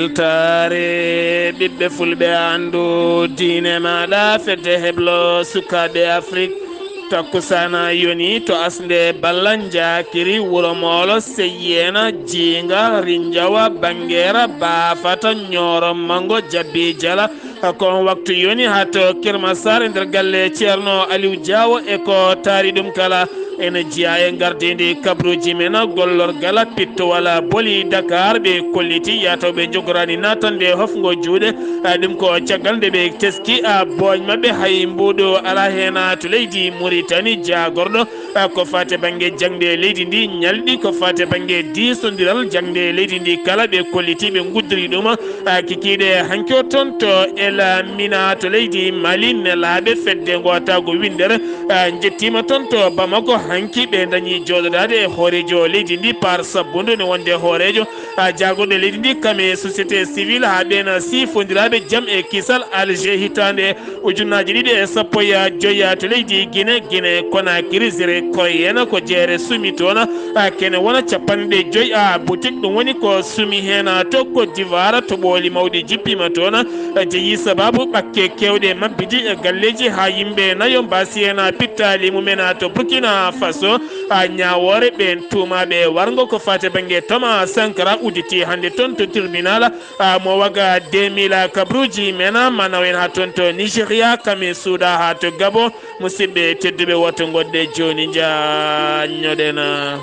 weltare ɓiɓɓe fulɓe andu diine maɗa fedde heblo sukaɓe afrique takkusana yoni to asnde ballan jakiri wuro molo seyyena jinga rinjawa bangera bafata ñoro mango jabbi jala kon waktu yoni hato kirmasar nder galle ceerno aliou diawo e ko taari ɗum kala ene jiya e gardidi kabruji men gollorgala pitto wala boli dakar ɓe kolliti yatoɓe jogorani natande hofgo juuɗe ɗum ko caggal nde ɓe teski boñ mabɓe hay mbuɗo ala hen to leydi mauritanie jagorɗo ko fate banggue jangde leydi ndi ñalɗi ko fate banggue disodiral jangde leydi ndi kala ɓe kolliti ɓe guddiri ɗum kikiɗe hanko toon to ela mina to leydi mali nelaɓe fedde gotago windere jettima toon to bamako hanki ɓe dañi joɗodade e hoorejo leydi ndi par sabbude ne wonde hoorejo jagoɗo leydi ndi kame société civile ha ɓen sifodiraɓe jaam e kisal alger hitande ujunnaji ɗiɗi e sappo ya joya to leydi guine konakiri zére koyena ko jeere sumi toon kene wona capanɗe joyyi boutique ɗum woni ko sumi hen to Côte d'Ivoire to ɓooli mawɗi jippima toon jeeyi sababu ɓakke kewɗe mabbidi e galleji ha yimɓe nayo mbasi hen pittali mumen to Burkina Faso ñawore ɓen tumaɓe wargo ko fate banggue Thomas Sankara udditi hande toon to tribunal mo waga 2000 kabruji men manawen ha toon to Nigéria kame suuɗa ha to Gabon musidɓe tedduɓe woto godde joni jañoɗena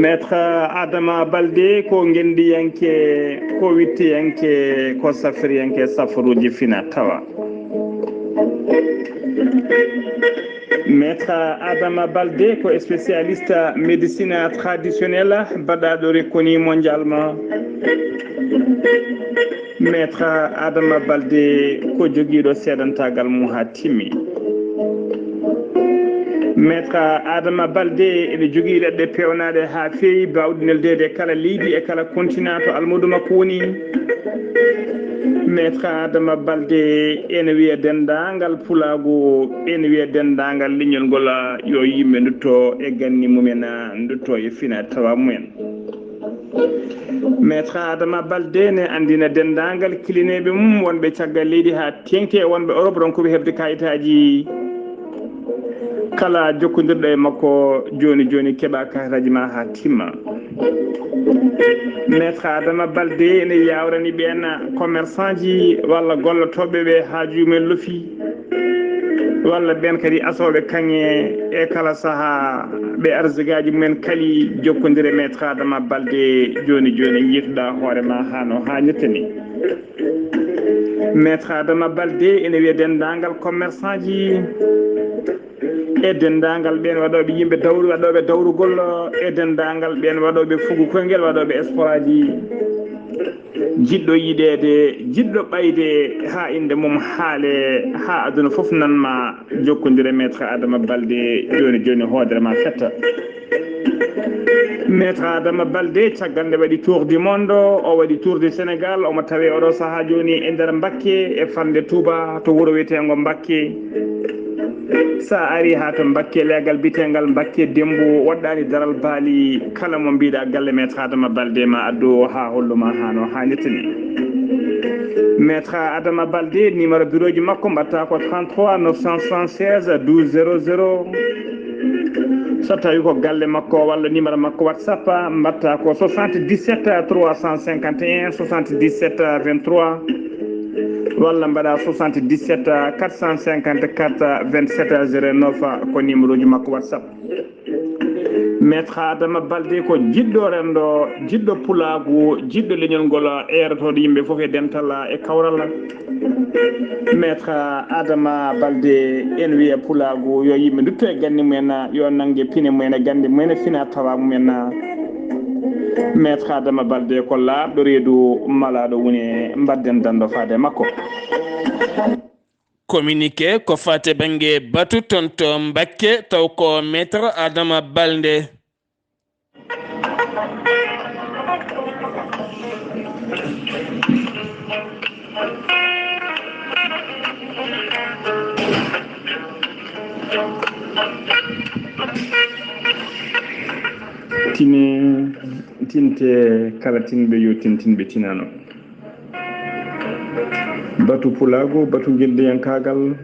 maître Adama Baldé ko gendiyanke ko wittiyanke ko safriyanke safaruji fina tawa maître Adama Baldé ko spécialiste médecine traditionnelle baɗaɗo reconnu mondialement maître Adama Baldé ko joguiɗo seedantagal mum ha timmi maître Adama Baldé ene jogui ɗeɗɗe pewnaɗe ha feewi bawɗi neldede kala leydi e kala continent to almudo makko woni maître Adama Baldé ene wiya dendagal pulago ene wiya dendagal leñol ngol yo yimɓe dutto e ganni mumen dutto e fina tawa mumen maître Adama Baldé ne andina dendagal kilineɓe mum wonɓe caggal leydi ha tengti e wonɓe Europe ɗon koɓe hebde kayitaji kala jokkodirɗo e makko joni keɓa kayitaji ma ha timma maître Adama Baldé ene yawrani ɓen commerçant ji walla gollotoɓe ɓe haaju men loofi walla ɓen kadi asoɓe kaŋe e kala saaha ɓe arsigaji mumen kali jokkodire maître Adama Baldé joni jiituɗa hoorema hano ha ñettani maître Adama Baldé ene wiya dendagal commerçant ji e dendagal ɓen waɗoɓe yimɓe dawru waɗoɓe dawrugol e dendagal ɓen waɗoɓe fugu koyguel waɗoɓe espoir ji jiɗɗo yiɗede jiɗɗo ɓayde ha inde mum haale ha aduna foof nanma jokkodire maître Adama Baldé joni hoodere fetta maître Adama Baldé caggal nde waɗi tour du monde o waɗi tour du Sénégal omo tawe oɗo saaha joni e nder Mbacké e fande Touba to wuuro wiyetego Mbacké sa ari ha to Mbacké leegal bitegal Mbacké Dembo waɗɗani daral baali kala mo mbiɗa galle maître Adama Baldé ma addu ha holluma hano ha ñettini maître Adama Baldé numéro bureau ji makko mbatta ko 33 976 12 00 so tawi ko galle makko walla numéro makko WhatsApp mbatta ko 77 351 77 23 walla mbaɗa 77 454 27 09 ko numéro ji makko WhatsApp maître Adama Baldé ko jiɗɗo rendo jiɗɗo pulagu jiɗɗo leñol ngol eerotoɗo yimɓe foof e dental e kawral maître Adama Baldé en wiya pulagu yo yimɓe dutto e gandi mumen yo nangge pine mumen e gandi mumen e fina tawa mumen maître Adama Baldé ko laaɓɗo reedu malaɗo woni mbadden dando faade makko communiqué ko fate banggue batu ton to Mbacké taw ko maître Adama Baldé tinte kala tinɓe yo tintinɓe tinano batu pulago batu geldiyankagal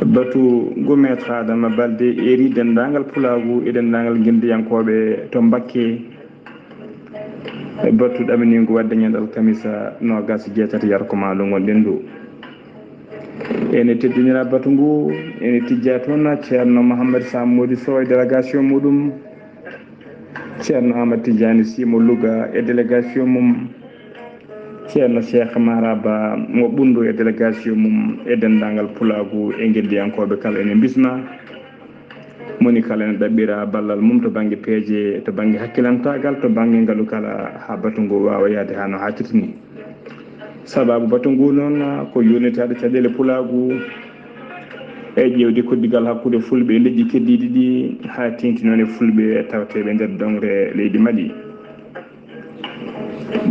batu gometre adama balde eri dendagal pulago e dendagal geldiyankoɓe to Mbacké batu ɗaminigo wadde ñandal kamisa nogas jeetati yarko maɗo gonɗen ɗo ene teddinira batu ngu ene tijja toon ceerno Mouhamadou Sam Mody Sow e délégation muɗum ceerno Amadou Tidiane Sy mo Louga e délégation mum ceerno Cheikh Maraba mo Ɓundu e délégation mum e dendagal pulagu e geddiyankoɓe kala ene bisma moni kala ene ɗaɓɓira ballal mum to banggue peeje to banggue hakkilantagal to banggue ngaalu kala ha batu ngu wawa yaade ha no hakkiti ni sababu batu ngu noon ko yonitaɗo caɗele pulagu e ƴewde koddigal hakkude fulɓe e leƴƴi keddiɗi ɗi ha tengti noon e fulɓe tawateɓe nder dongre leydi Mali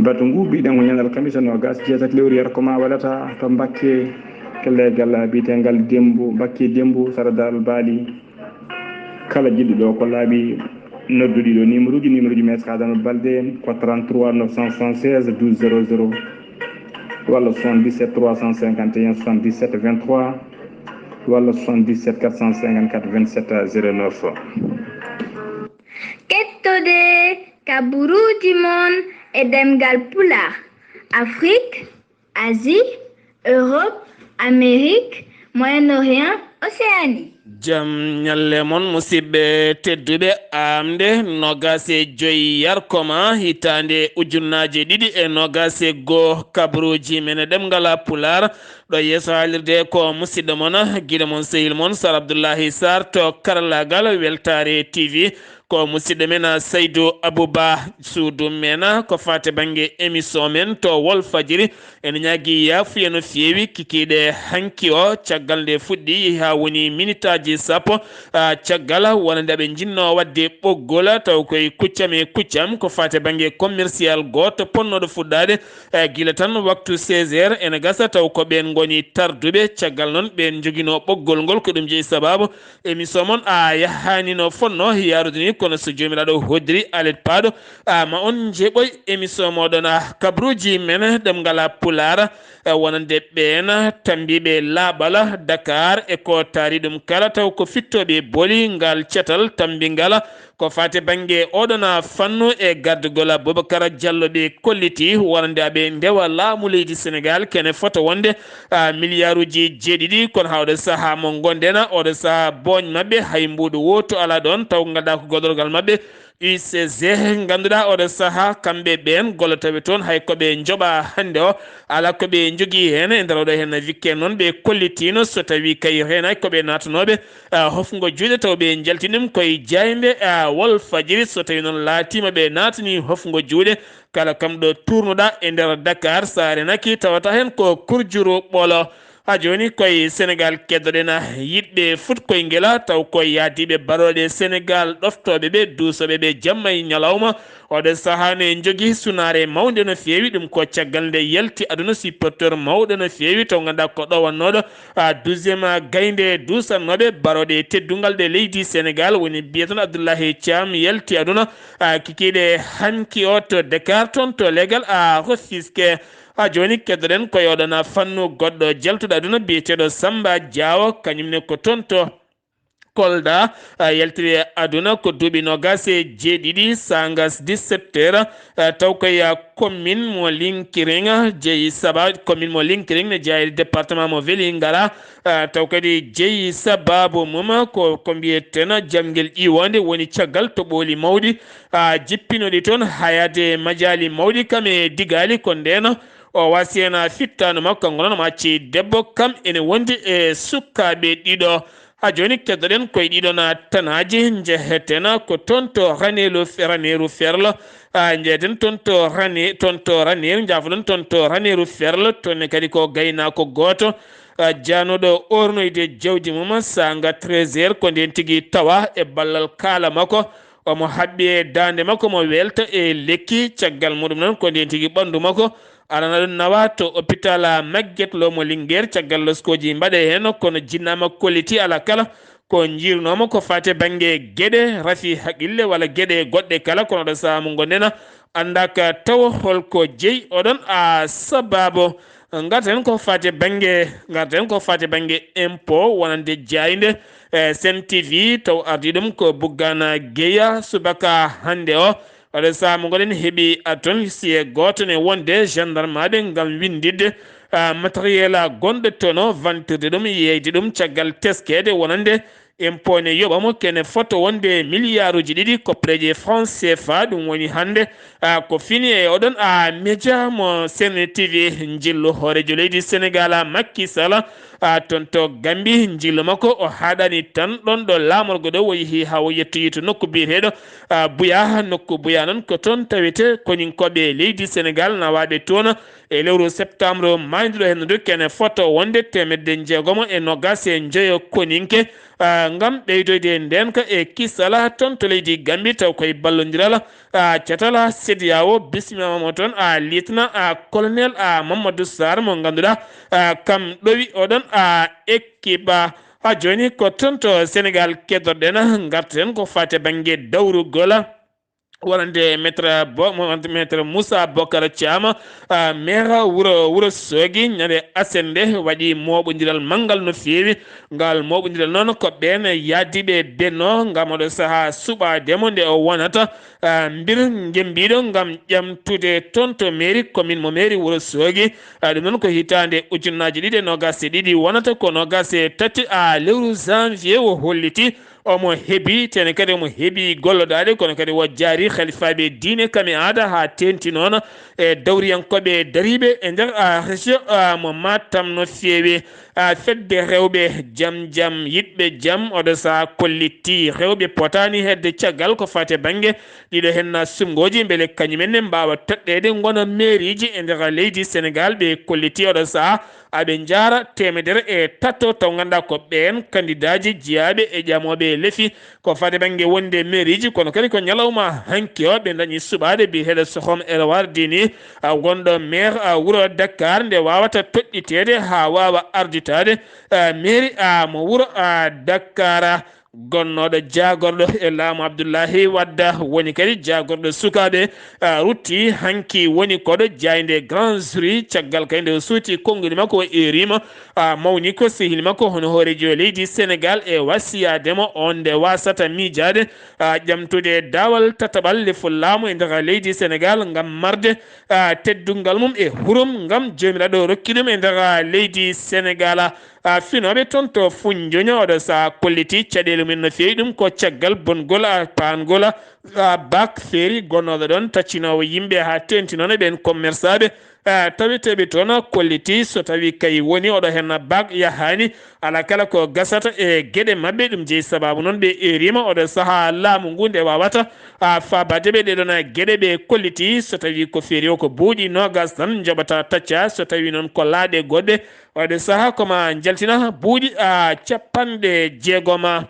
batu ngu mbiɗen ko ñandal kamisa nogas jeetati lewru yarko ma waɗata to Mbacké kellegal biyetegal Dembo Mbacké Dembo Saradal Baali kala jiɗɗo ɗo ko laaɓi nodduɗi ɗo numéro uji maître Adama Balde ko 33 976 12 00 walla 77 351 77 23 walla 77 454 27 09 kettode kaburuji mon e demgal pulaar Afrique, Asie, Europe, Amérique, Moyen-Orient, Océanie. Jam nyalle mon musidɓe tedduɓe amde nogase joyi yarkoma hitande ujunnaje ɗiɗi e nogase goo kabruji mene ɗemgala pular ɗo yeeso haalirde ko musidɗo mon guiɗo mon sehil mon Sar Abdoullahi Sarr to karallagal Weltare TV ko musidɗo men Saydou Abouba suudu men ko fate banggue émission men to Walfadjri ene ñaagui yafuya no feewi kikiɗe hanki o caggal nde fuɗɗi ha woni minutaji sappo caggal wonande ɓe jinno wadde ɓoggol taw koye kuccam ko fate banggue commercial goto ponnoɗo fuɗɗade guila tan waktu 16h ene gasa taw ko ɓen goni tarduɓe caggal noon ɓen joguino ɓoggol ngol ko ɗum jeeyi sababu émission mon a yahani no fonno yarude ni kono so jomiraɗo hoddiri alet paɗo ma on jeeɓoy émission moɗon kabruji men ɗem ngala pulara wonande ɓen tambiɓe laaɓala Dakar e ko taari ɗum kala taw ko fittoɓe booli ngal cetal tambingala ko fate banggue oɗona fannu e gardugol Boubacar Diallo ɓe kolliti wonande aɓe ndewa laamu leydi Sénégal kene fota wonde milliarduji jeeɗiɗi kono hawɗo saaha mo gonden oɗo saaha boñ mabɓe hay mbuɗo woto ala ɗon taw ganduɗa ko godorgal mabɓe UCG ganduɗa oɗo saaha kamɓe ɓen gollotoɓe toon hay koɓe joɓa hande o ala koɓe jogui hen e nder oɗo hen weekend noon ɓe kollitino so tawi kay hen ay koɓe natanoɓe hofgo juuɗe taw ɓe jaltinim koye jayɓe Walfadjri so tawi noon laatima ɓe natani hofgo juuɗe kala kam ɗo tournoɗa e nder Dakar sa renaki tawata hen ko kurjuru ɓolo ha joni koye Sénégal keddoɗen yiɗɓe foot koye guela taw koye yaadiɓe baroɗe Sénégal ɗoftoɓe ɓe duusoɓe ɓe jamma e ñalawma oɗo saaha ne jogui sunare mawde no feewi ɗum ko caggal nde yalti aduna supporteur mawɗo no feewi taw ganduɗa ko ɗowannoɗo 12e gaynde duusannoɓe baroɗe teddugal ɗe leydi Sénégal woni biyeton Abdoulahi Thiam yalti aduna kikiɗe hanki o to Dakar toon to légal Rufisque ha joni keddoɗen ko yoɗona fannu goɗɗo jaltuɗo aduna biyeteɗo Samba Diawo kañumne ko toon to Kolda yaltiri aduna ko duuɓi nogase jeeɗiɗi sangas 17h taw koye commune mo Linkiring jeeyi saba commune mo Linkiring ne jeeyi département mo Vélingara taw kadi jeeyi sababu mum ko mbiyeten jamguel ƴiwonde woni caggal to ɓooli mawɗi jippinoɗi toon hayade majali mawɗi kam e digali ko ndeno o wasi hen fittano makko ngono ma acci debbo kam ene wondi e sukkaɓe ɗiɗo ha joni keddoɗen koye ɗiɗon tanaji jeheten ko toon to raneru ferlo jeeten toon to raneru jafoɗon toon to raneru ferlo toonne kadi ko gaynako goto janoɗo ornoyde jawdi mum sanga 13h ko nden tigui tawa e ballal kaala makko omo haɓɓi e dande makko mo welta e lekki caggal muɗum noon ko nden tigui ɓandu makko alana ɗum nawa to hôpital Magatte Lô mo Linguére caggal loskoji mbaɗe hen kono jinnama kolliti ala kala ko jirnomo ko fate bange gueɗe rafi haqqille walla gueɗe goɗɗe kala kono ɗo saamu gondena andaka taw holko jeeyi oɗon sababu garten ko fate bange impôt wonande jayde Sen TV taw ardi ɗum ko Bougane Gueye subaka hande o oɗo saamu goɗen heeɓi aton siye goto ne wonde gendarme ngam windidde matériel gonɗo tono vantirde ɗum yeyde ɗum caggal teskede wonande impôt ne yoɓamo kene foto wonde milliard uji ɗiɗi koppreje France CFA ɗum woni hande ko fini e oɗon média mo Sen TV jillu hoorejo leydi Sénégal Macky Sall toon to Gambie jillu makko o haɗani tan ɗon ɗo laamorgo ɗo o yeehi ha o yettoyi to nokku biyeteɗo Buya nokku Buya noon ko toon tawete koñinkoɓe leydi Sénégal nawaɓe toon e lewru septembre mayduɗo hendude kene photo wonde 1990 koninke ngam ɓeydoyde ndenka e kisala toon to leydi Gambie taw koye ballodiral catala CEDEAO bisimilama toon lieutenant colonel Mamadou Sarr mo ganduɗa kam ɗowi oɗon équipe ha joni ko toon to Sénégal keddorɗen garten ko fate banggue dawrugol wonande maître Moussa Bocar Thiam maire wuro Sogi ñande asende waɗi moɓodiral manggal no feewi ngal moɓodiral noon ko ɓen yadiɓe benno ngam oɗo saaha suɓademo nde o wonata mbir jembiɗo ngam ƴamtude toon to mairie commune mo mairie wuro Sogi ɗum noon ko hitande 2022 wonata ko 23 lewru janvier o holliti omo heebi tene kadi omo heebi gollodade kono kadi wo jaari khalifaɓe diine kame aada ha tenti noon e dawriyankoɓe dariɓe e nder région mo Matam no feewi fedde rewɓe jam yiɗɓe jam oɗo saha kolliti rewɓe potani hedde caggal ko fate banggue ɗiɗo hen sumgoji beele kañumenne mbawa toɗɗede gona mairie ji e nder leydi Sénégal ɓe kolliti oɗo saha aɓe jara 103 taw ganduɗa ko ɓen candidat ji jiyaɓe e ƴamoɓe leefi ko fate banggue wonde mairie ji kono kadi ko ñalawma hanki o ɓe dañi suɓade biyeteɗo Sohom Elwardini gonɗo maire wuuro Dakar nde wawata toɗɗitede ha wawa arditade mairie mo wuuro Dakar gonnoɗo jagorɗo e laamu Abdoulahi Wadda woni kadi jagorɗo sukaɓe rutti hanki woni koɗo jayde grand jury caggal kadi nde o suuti konnguli makko o erima mawni ko sehili makko hono hoorejo leydi Sénégal e wasiyademo on nde wasata miijade ƴamtude dawal tataɓal lefol laamu e nder leydi Sénégal ngam marde teddungal mum e hurum ngam jomiraɗo rokki ɗum e nder leydi Sénégal finoɓe toon to Foundiougne oɗo sa kolliti caɗele men no feewi ɗum ko caggal bongol pangol bac feeri gonnoɗo ɗon taccinowo yimɓe ha tenti noon ɓen commerçaɓe taweteɓe toon kolliti so tawi kay woni oɗo hen bac yahani ala kala ko gasata e gueɗe mabɓe ɗum jeeyi sababu noon ɓe erima oɗo saaha laamu ngu nde wawata fabade ɓe ɗeɗon gueɗe ɓe kolliti so tawi ko feeri o ko buuɗi nogas tan joɓata tacca so tawi noon ko laaɗe goɗɗe oɗo saaha koma jaltina buuɗi 60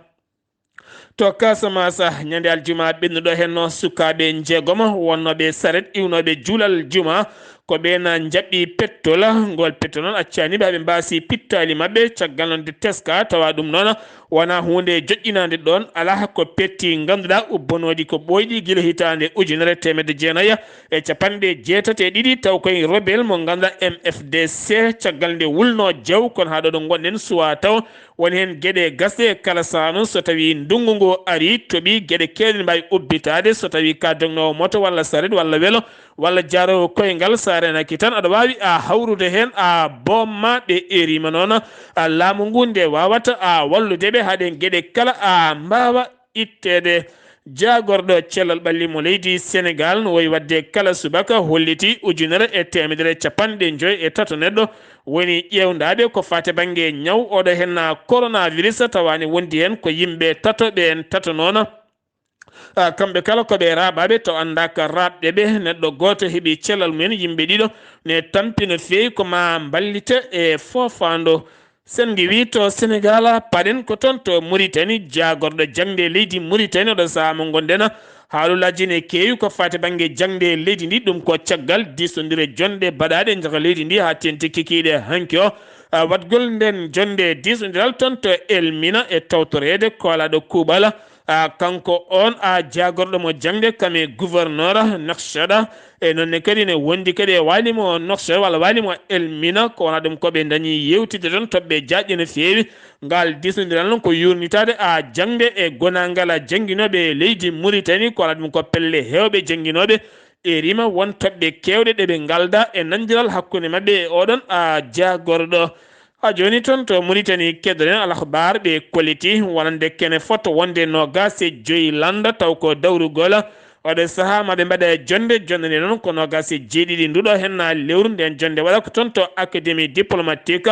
to Casamance ñande aljuma ɓennuɗo hen sukaɓe jeegoma wonnoɓe saret iwnoɓe juulal juma ko ɓen jaɓɓi pettol ngol pettol noon accaniɓe haɓe mbasi pittali mabɓe caggal noon de teska tawa ɗum noon wona hunde joƴƴinade ɗon ala ko petti ganduɗa ubbonoɗi ko ɓoyɗi guila hitande 1992 taw koye rebel mo ganduɗa MFDC caggal nde wulno jaw kono ha ɗo ɗo gonɗen suwa taw woni hen gueɗe gasɗe kala sano so tawi ndungu ngu ari toɓi gueɗe kewɗe mbawi ubbitade so tawi ka dognowo moto walla saret walla weelo walla jarowo koyngal sa renaki tan aɗa wawi hawrude hen bomma ɓe erima noon laamu ngu nde wawata walludeɓe haɗen gueɗe kala mbawa ittede jagorɗo cellal ɓallimo leydi Sénégal no woyi wadde kala subaka holliti 1,50 neɗɗo woni ƴewdaɓe ko fate banggue ñaw oɗo hen coronavirus tawani wondi hen ko yimɓe tatoɓe en tato noon kamɓe kala koɓe raɓaɓe to andaka raɓɗeɓe neɗɗo goto heeɓi cellal mumen yimɓe ɗiɗo ne tampi no fewi koma ballita e fofando sen wi to Sénégal paɗen ko toon to Mauritanie jagorɗo jangde leydi Mauritanie oɗo saaha mo gonɗen haalullaji ne keewi ko fate banggue jangde leydi ndi ɗum ko caggal disodire jonde baɗaɗe nder leydi ndi ha tenti kikiɗe hanki o watgol nden jonde disodiral ton to elmina e tawtorede kolaɗo kuɓala kanko on jagorɗo mo jangde kame gouverneur Nouakchott e nonne kadi ne wondi kadi e walimo Nouakchott walla walimo elmina ko wona ɗum koɓe dañi yewtide ton toɓɓe jaƴƴe no feewi ngal disodiral noon ko yurnitade jangde e gonangal jangguinoɓe leydi Mauritanie ko wona ɗum ko pelle hewɓe jangguinoɓe e rima won toɓɓe kewɗe ɗeɓe galda e nandiral hakkude mabɓe e oɗon jagorɗo joni toon to Mauritanie keddoɗen alahbar ɓe kolliti wonande kene foto wonde nogas e joyi landa taw ko dawrugol oɗo saaha maɓe mbaɗa jonde nde noon ko nogas e jeeɗiɗi nduɗo henna lewru nden jonde waɗa ko toon to académie diplomatique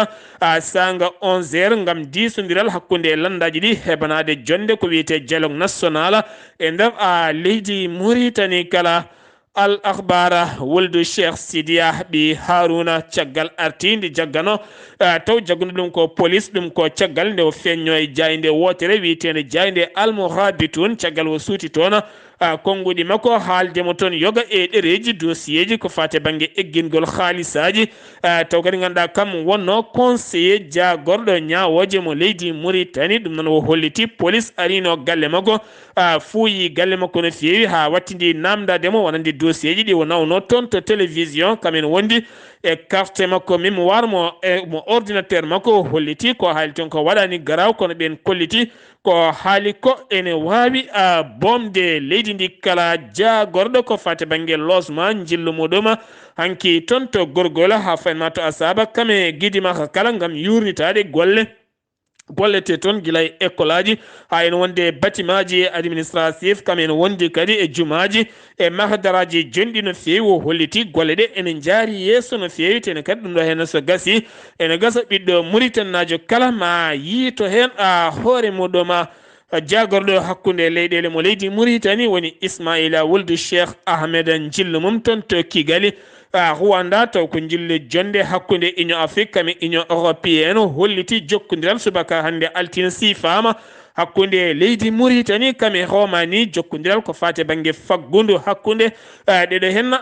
sanga 11h gam disodiral hakkude e landaji ɗi heɓanade jonde ko wiyete dialogue national e nder leydi Mauritanie kala al akhbara woldu cheikh sidia bi haruna caggal artinde jaggano taw jagguno ɗum ko police ɗum ko caggal nde o feñño e jayde wotere wiyetede jayde almohabitun caggal o suuti toon konguɗi makko haaldemo toon yoga e ɗereji dossier ji ko fate banggue eggingol haalisaji taw kadi ganduɗa kam wonno conseiller jagorɗo ñawoje mo leydi Mauritanie ɗum noon o holliti police arino galle makko fuuyi galle makko no feewi ha wattidi namdademo wonande dossier ji ɗi o nawno toon to télévision kamen wondi e carte makko mémoire mo ordinateur makko holliti ko haali toon ko waɗani garaw kono ɓen kolliti ko haali ko ene wawi bomde leydi ndi kala jagorɗo ko fate banggue logement jillu muɗum hanki toon to gorgola ha faynma to asaba kame guidimaka kala gam yurnitade gollete toon guila e école aji ha en wonde bâtiment ji administratif kam en wondi kadi e jumaji e mahdaraji jonɗi no feewi o holliti golle ɗe ene jaari yesso no feewi tene kadi ɗum ɗo hen so gasi ene gasa ɓiɗɗo Mauritanajo kala ma yiito hen hoore muɗum jagorɗo hakkude leyɗele mo leydi Mauritanie woni Ismaila woldu Cheikh Ahmed jillu mum toon to Kigali Rwanda taw ko jille jonde hakkude Union Afrique kame Union Européenne holliti jokkodiral subaka hande altine sifama hakkude leydi Mauritanie kame Romani jokkodiral ko fate banggue faggudu hakkude ɗeɗo hen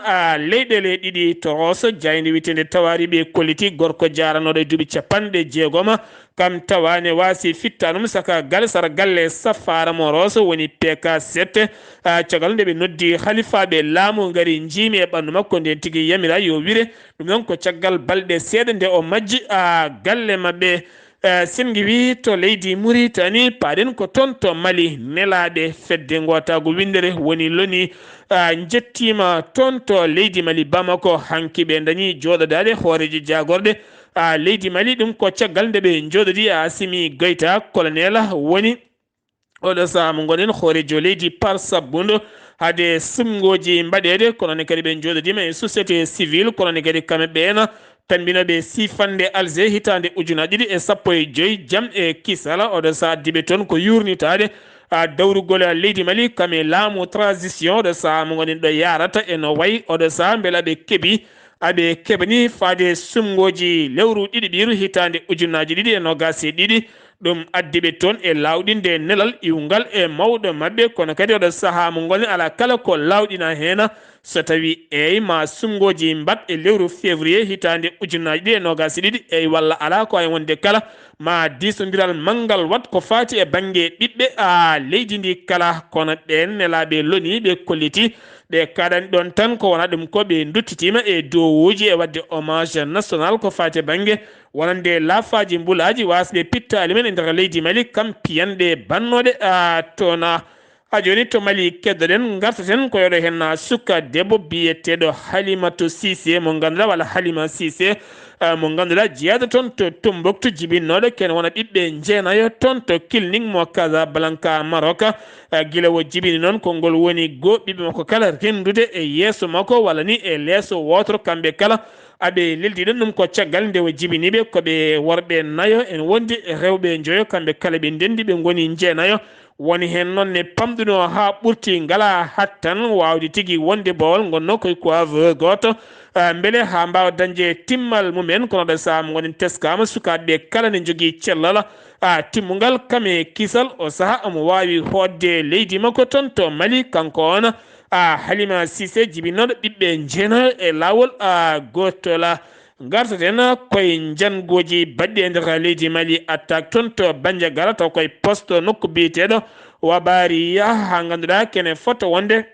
leyɗele ɗiɗi toroso jayde witende tawari ɓe kolliti gorko jaranoɗo e duuɓi 60 kam tawane wasi fittanum saka gal sara galle safara moroso woni PK7 caggal nde ɓe noddi halifaɓe laamu gari jiimi e ɓandu makko nden tigui yamira yo wire ɗum noon ko caggal balɗe seeɗa nde o majji galle mabɓe sengi wi to leydi Mauritanie paɗen ko toon to Mali nelaɓe fedde gotago windere woni loni jettima toon to leydi Mali Bamako hanki ɓe dañi joɗodade hooreji jagorɗe leydi Mali ɗum ko caggal nde ɓe joɗodi Assimi Goïta colonel woni oɗo saaha mo gonen hoorejo leydi par sabbudo hade sumgoji mbaɗede kono ne kadi ɓe joɗodima e société civile kono ne kadi kamɓe ɓeena tambinoɓe sifande alger hitande ujunaje ɗiɗi e 15 jam e kisala oɗo saaha diɓe toon ko yurnitade dawrugol leydi Mali kame laamu transition oɗo saaha mo gonen ɗo yarata eno wayi oɗo saaha beela ɓe keeɓi aɓe keɓani faade sumgoji lewru ɗiɗi ɓiru hitande ujunaje ɗiɗi e nogase ɗiɗi ɗum addiɓe toon e lawɗinde nelal iwgal e mawɗo mabɓe kono kadi oɗo saaha mo gonen ala kala ko lawɗina hen so tawi eyi ma sumgoji mbat e lewru février hitande ujunaje ɗiɗi e nogase ɗiɗi eyi walla ala ko ay wonde kala ma disodiral manggal wat ko fati e banggue ɓiɓɓe leydi ndi kala kono ɓen nelaɓe loni ɓe kolliti ɓe kaɗani ɗon tan ko wona ɗum ko ɓe duttitima e dowuji e wadde hommage national ko fati banggue wonande laafaji mbulaji wasɓe pittali men e nder leydi Mali kam piyanɗe bannoɗe tona joni to Mali keddoɗen gartaten ko yoɗo hen sukka debbo biyeteɗo Halimatu Cissé mo ganduɗa walla Halima Cissé mo ganduɗa jeeyata toon to Tombouctou jibinnoɗo ken wona ɓiɓɓe jeenayo toon to Kilning mo Casablanca Maroc guila o jibini noon konngol woni go ɓiɓɓe makko kala rendude e yeeso makko walla ni e leeso wotoro kamɓe kala aɓe leldiɗen ɗum ko caggal nde o jibiniɓe koɓe worɓe nayo en wondi rewɓe joyo kamɓe kala ɓe ndendi ɓe goni jeenayo woni hen noon ne pamɗuno ha ɓurti ngala hattan wawde tigui wonde bowol gonno koye coiffeur goto beele ha mbawa dañde timmal mumen kono ɗo saaha mo gonen teskama sukaɓeɓe kala ne jogui cellal timmugal kame kisal o saaha omo wawi hodde leydi makko toon to Mali kanko on Halima Cissé jibinnoɗo ɓiɓɓe jeena e lawol gotola gartaten koye jangoji badɗi e nder leydi Mali attaque toon to Bandiagara taw koye poste nokku biyeteɗo Wabariya ha ganduɗa kene fota wonde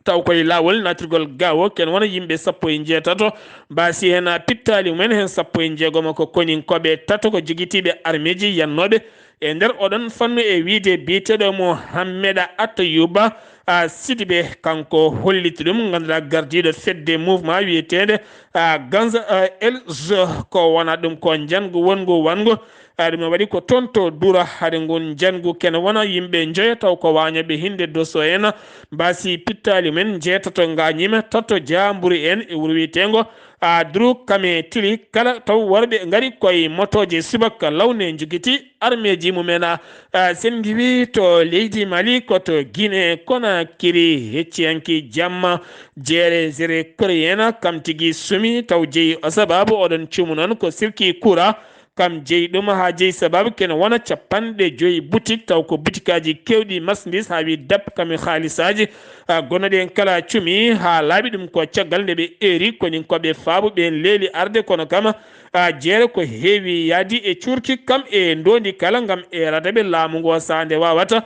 taw koye lawol natirgol gawo ken wona yimɓe 17 mbasi hen pittali mumen hen 16 ko koninkoɓe tato ko joguitiɓe armeji yannoɓe e nder oɗon fannu e wiide biyeteɗo Mohammeda Atayuba Sidibé kanko holliti ɗum ganduɗa gardiɗo fedde mouvement wiyetede Ganza Elz ko wona ɗum ko jangu wongu wangu ɗum waɗi ko toon to dura haade ngon jangu kene wona yimɓe joya taw ko wañaɓe hinde doso en mbasi pittali men jeetato gañima tatto jamburi en e wuro wiyetengo duru kame tili kala taw worɓe ngari koye motoje subaka lawne jogiti armeji mumena sen giwi to leydi Mali koto Guinée Conakry hecciyanki jamma jeere zere koréen kam tigui sumi taw jeeyi o sababu oɗon cumu noon ko sirki coura kam jeeyi ɗum ha jeeyi sababu kene wona 50 boutique taw ko boutique aji kewɗi marchandise ha wi dap kami haalisaji gonnoɗi en kala cumi ha laaɓi ɗum ko caggal nde ɓe eri konin koɓe faabu ɓen leeli arde kono kam jeere ko heewi yaadi e curki kam e ndondi kala gam erata ɓe laamu ngo sande wawata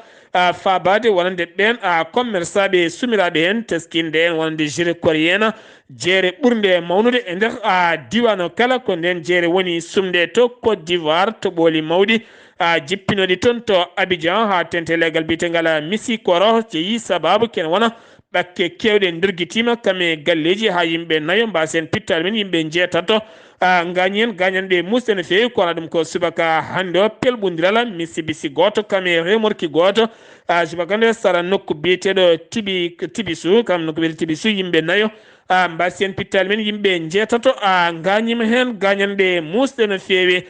fabade wonande ɓen commerçant ɓe sumiraɓe hen teskinde en wonande jere koréen jeere ɓurde mawnude e nder diwano kala ko nden jeere woni sumde to Côte d'Ivoire to ɓooli mawɗi jippinoɗi toon to Abidjan ha tente legal biyetegal Missy Koro jeeyi sababu kene wona ɓakke kewɗe ndirguitima kame galleji ha yimɓe nayo mbasen pittal men yimɓe jeetato gañen gañanɓe musde no fewi kono ɗum ko subaka hande o pelɓodiral misibisi goto kame remorki goto subaka nde sara nokku biyeteɗo tibisu kam nokku biyete tibisu yimɓe nayo mbasen pittal men yimɓe jeetato gañima hen gañanɓe musde no fewi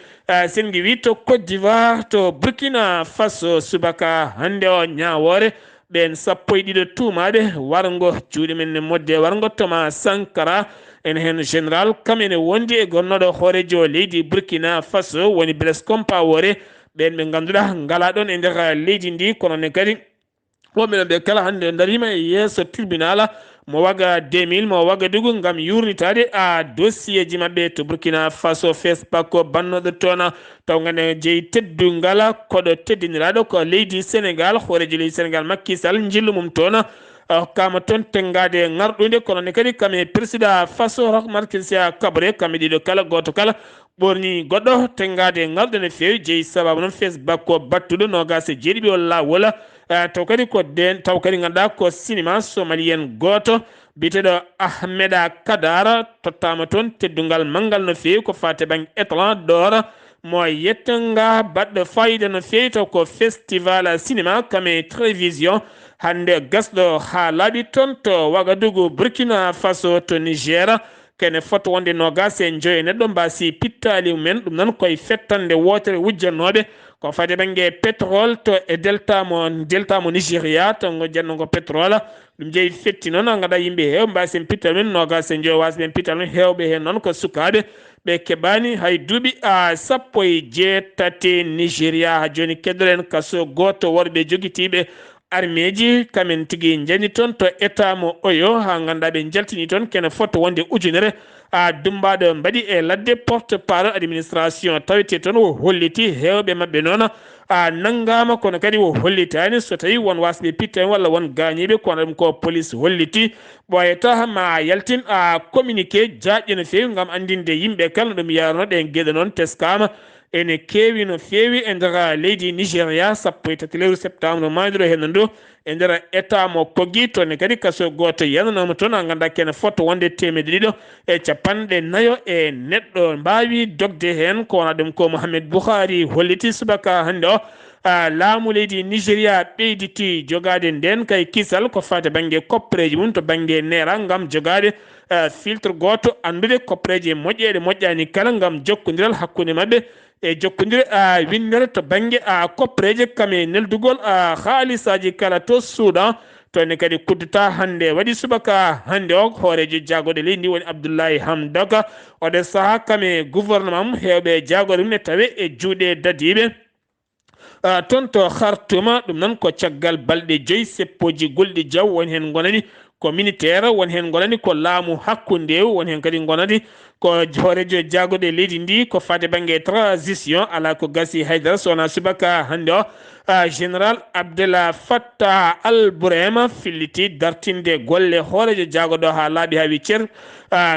sen wi to Côte d'Ivoire to Burkina Faso subaka hande o ñawore ɓen 12 tumaɓe wargo juuɗe men modde wargo Thomas Sankara en hen général kamene wondi e gonnoɗo hoorejo leydi Burkina Faso woni Blaise Compaoré ɓen ɓe ganduɗa ngala ɗon e nder leydi ndi kono ne kadi woɓɓe ɓe kala hande darima e yeeso tribunal mo waga 2000 mo waga dugu ngam yurnitade dossier ji mabɓe to Burkina Faso Facebook ko bannoɗo toon taw gande jeeyi teddungal koɗo teddiniraɗo ko leydi Sénégal hoorejo leydi Sénégal Macky Sall jillu mum toon kama toon tengade ngarɗude kono ne kadi kame président Faso Roch Christian Kaboré kame ɗiɗo kala goto kala ɓorni goɗɗo tengade ngarɗo no fewi jeeyi sababu noon Facebook ko battuɗo nogas e jeeɗiɓe o lawol taw kadi ko den taw kadi ganduɗa ko cinéma somalien goto biteɗo Ahmeda Kadara tottama toon teddungal manggal no fewi ko fate bang étalon d'or mo yettenga baɗɗo fayida no fewi taw ko festival cinéma kame télévision hande gasɗo ha laaɓi toon to Wagadugu Burkina Faso to Niger kene foto wonde nogas e joyi neɗɗo mbasi pittali mumen ɗum noon koye fettande wotere wujjannoɓe ko fade banggue pétrole to e delta mo Nigéria to janno ko pétrole ɗum jeeyi fetti noon ganduɗa yimɓe heew mbasen pittal men nogas e joyi wasɓen pittal men hewɓe hen noon ko sukaɓe ɓe keɓani hay duuɓi 18 Nigéria ha joni keddoren kaso goto worɓe joguitiɓe armeji kamen tigui jani toon to état mo Oyo ha ganduɗa ɓe jaltini toon kene foto wonde ujunere dumbaɗo mbaɗi e ladde porte parole administration tawete toon o holliti hewɓe mabɓe noon nanggama kono kadi o hollitani so tawi won wasɓe pitta walla won gañiɓe kono ɗum ko police holliti ɓoyata ma yaltin communiqué jaƴƴe no fewi gam andinde yimɓe kala ɗum yarno ɗen gueɗe noon teskama ene kewi no fewi e nder leydi Nigéria 13 septembre maydiro hen ndu e nder état mo Kogi to ne kadi kaso goto yananoma toon ganduɗa kene foto wonde 150 e neɗɗo mbawi dogde hen ko wona ɗum ko Mohamed Buhari holliti subaka hande o laamu leydi Nigéria ɓeyditi jogade nden kay kisal ko fate banggue koppereji mum to banggue nera gam jogade filtre goto andude koppereji moƴƴeɗe moƴƴani kala gam jokkodiral hakkude mabɓe e jokkodire windere to banggue koppereje kame neldugol haalisaji kala to Soudan to ne kadi kuddata hande waɗi subaka hande o hoorejo jagoɗo leydi ndi woni Abdoulaye Hamdok oɗo saaha kame gouvernement mum hewɓe jagore mum ne tawe e juuɗe dadiɓe toon to Khartoum ɗum noon ko caggal balɗe 5 seppoji golɗi jaw woni hen gonani ko militaire won hen gonani ko laamu hakkunde won hen kadi gonani ko horejo jagode leydi ndi ko fate banggue transition ala ko gasi haydara sona subaka hande o général Abdel Fattah al-Burhan filliti dartinde golle horejo jagodo ha laaɓi ha wiccer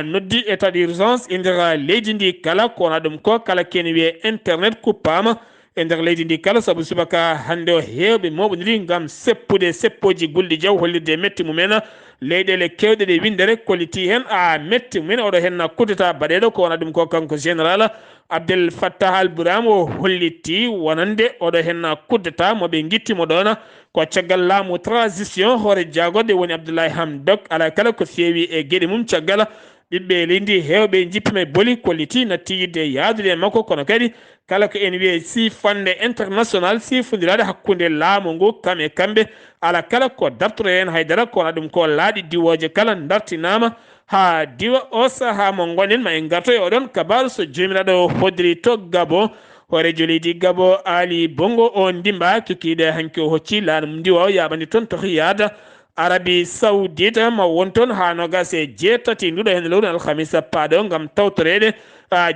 noddi état d'urgence e nder leydi ndi kala kona ɗum ko kala kene wiye internet kuppama e nder leydi ndi kala saabu subaka hande o hewɓe moɓodiri gam seppude seppoji gulɗi jaw hollirde metti mumen leyɗele kewɗe ɗe windere kolliti hen metti mumen oɗo hen kuddata baɗeɗo ko wona ɗum ko kanko général Abdel Fattah al-Burhan o holliti wonande oɗo hen kuddata moɓe guittimo ɗon ko caggal laamu transition hoore jagode woni Abdoulaye Hamdok ala kala ko feewi e gueɗe mum caggal ɓiɓɓe leydi hewɓe jippime boli kolliti natti yidde yaadude makko kono kadi kala ko en wiye sifande international sifodirade hakkude laamu ngu kam e kamɓe ala kala ko dartoro hen haydara kono ɗum ko laaɗi diwoje kala dartinama ha diwa o saaha mo gonen ma en garto e oɗon kabaru so jomiraɗo hoddiri to Gabon horejo leydi Gabon Ali Bongo o ndimba kikiɗe hanke o hocci laanum ndiwa o yaɓani toon to yada Arabie Saoudite ma won toon ha nogas e jeetati nduɗo hen lewru alhamisa paaɗo gam tawtorede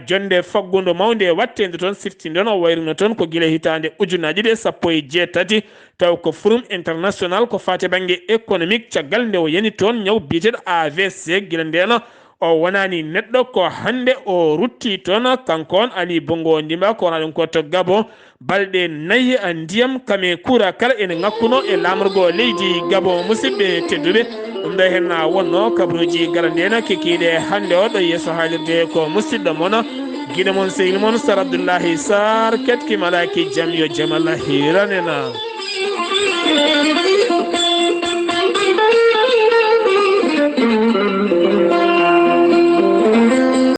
jonde faggudo mawde wattede toon sirtinde on o wayruno toon ko guila hitande ujunnaji ɗe sappo e jeetati taw ko forum international ko fate banggue économique caggal nde o yani toon ñaw biyeteɗo AVC guila ndeno o wonani neɗɗo ko hande o rutti toon kanko on Ali Bongo ndimba ko wona ɗum ko to Gabon balɗe 4 ndiyam kame kura kala ene ngakkuno e lamorgo leydi Gabon musidɓe tedduɓe ɗum ɗo hen wonno kabruji gara ndena kekiɗe hande o ɗo yesso haalirde ko musidɗo moon guiɗo moon sehil moon Sar Abdoullahi Sarr ketki malaki jaam yo jaam Allah hiranena